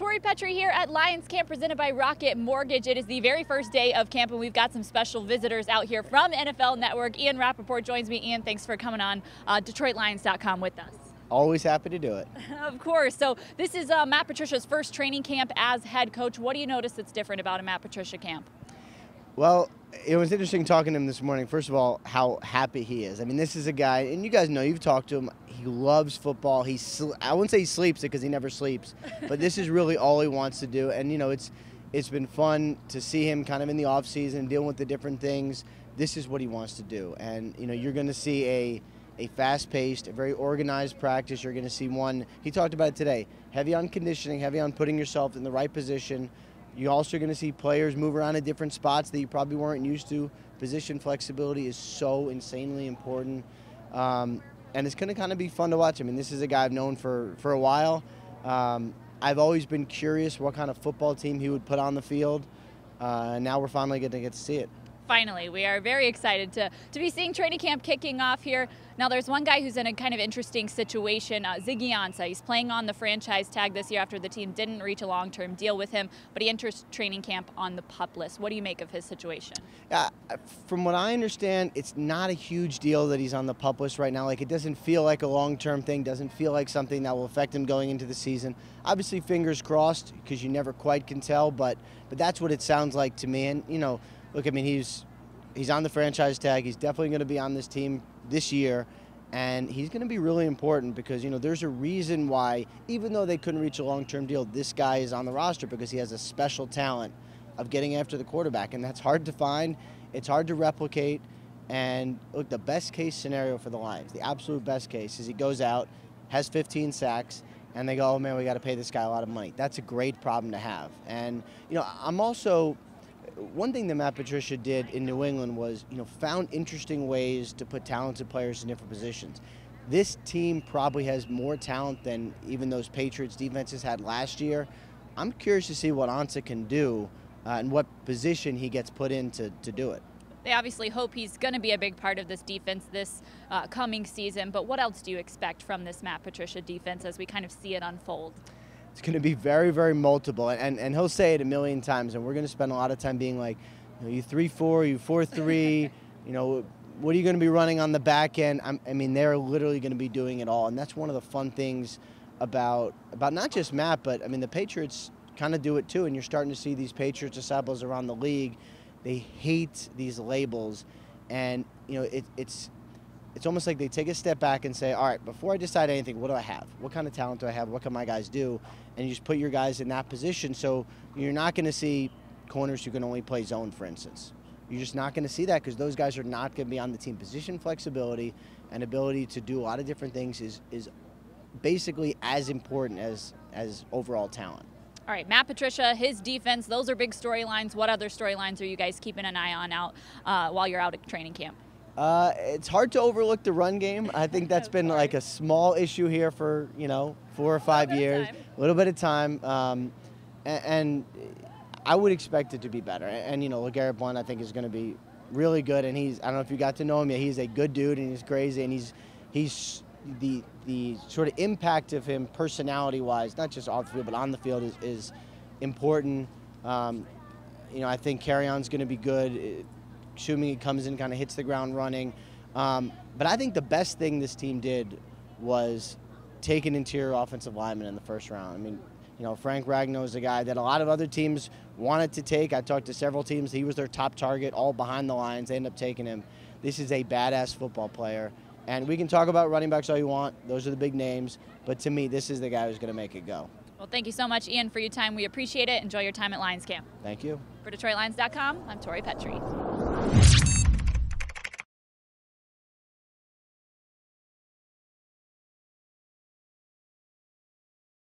Tori Petry here at Lions Camp presented by Rocket Mortgage. It is the very first day of camp and we've got some special visitors out here from NFL Network. Ian Rapoport joins me. Ian, thanks for coming on DetroitLions.com with us. Always happy to do it. Of course. So this is Matt Patricia's first training camp as head coach. What do you notice that's different about a Matt Patricia camp? Well, it was interesting talking to him this morning. First of all, how happy he is. I mean, this is a guy, and you guys know, you've talked to him. He loves football. I wouldn't say he sleeps it because he never sleeps, but this is really all he wants to do. And, you know, it's been fun to see him kind of in the off season, dealing with the different things. This is what he wants to do. And, you know, you're going to see a fast-paced, a very organized practice. You're going to see one, he talked about it today, heavy on conditioning, heavy on putting yourself in the right position. You're also going to see players move around in different spots that you probably weren't used to. Position flexibility is so insanely important. And it's going to kind of be fun to watch. I mean, this is a guy I've known for a while. I've always been curious what kind of football team he would put on the field. And now we're finally going to get to see it. Finally, we are very excited to be seeing training camp kicking off here. Now, there's one guy who's in a kind of interesting situation, Ziggy Ansah. He's playing on the franchise tag this year after the team didn't reach a long-term deal with him, but he enters training camp on the PUP list. What do you make of his situation? From what I understand, it's not a huge deal that he's on the PUP list right now. Like, it doesn't feel like a long-term thing, doesn't feel like something that will affect him going into the season. Obviously, fingers crossed, because you never quite can tell, but that's what it sounds like to me. And, you know, look, I mean, he's on the franchise tag. He's definitely going to be on this team this year, and he's going to be really important because, you know, there's a reason why, even though they couldn't reach a long-term deal, this guy is on the roster because he has a special talent of getting after the quarterback, and that's hard to find. It's hard to replicate, and look, the best-case scenario for the Lions, the absolute best case, is he goes out, has 15 sacks, and they go, oh, man, we got to pay this guy a lot of money. That's a great problem to have. And, you know, I'm also... One thing that Matt Patricia did in New England was, you know, found interesting ways to put talented players in different positions. This team probably has more talent than even those Patriots defenses had last year. I'm curious to see what Ansah can do and what position he gets put in to do it. They obviously hope he's going to be a big part of this defense this coming season, but what else do you expect from this Matt Patricia defense as we kind of see it unfold? It's going to be very, very multiple, and he'll say it a million times, and we're going to spend a lot of time being like, you know, you 3-4, you 4-3, you know, what are you going to be running on the back end? I mean, they're literally going to be doing it all, and that's one of the fun things about not just Matt, but, I mean, the Patriots kind of do it too, and you're starting to see these Patriots disciples around the league. They hate these labels, and, you know, it's almost like they take a step back and say, all right, before I decide anything, what do I have? What kind of talent do I have? What can my guys do? And you just put your guys in that position. So you're not going to see corners who can only play zone, for instance. You're just not going to see that because those guys are not going to be on the team. Position flexibility and ability to do a lot of different things is basically as important as overall talent. All right, Matt Patricia, his defense, those are big storylines. What other storylines are you guys keeping an eye on while you're out at training camp? It's hard to overlook the run game. I think that's been like a small issue here for, you know, 4 or 5 years. A little bit of time. And I would expect it to be better. And, you know, LeGarrette Blount, I think, is going to be really good. And I don't know if you got to know him yet, he's a good dude and he's crazy. And he's the sort of impact of him personality-wise, not just off the field, but on the field is important. You know, I think Carry-On's going to be good. Assuming he comes in, kind of hits the ground running. But I think the best thing this team did was take an interior offensive lineman in the first round. I mean, you know, Frank Ragnow is a guy that a lot of other teams wanted to take. I talked to several teams. He was their top target, all behind the lines. They ended up taking him. This is a badass football player. And we can talk about running backs all you want. Those are the big names. But to me, this is the guy who's going to make it go. Well, thank you so much, Ian, for your time. We appreciate it. Enjoy your time at Lions Camp. Thank you. For DetroitLions.com, I'm Tori Petry.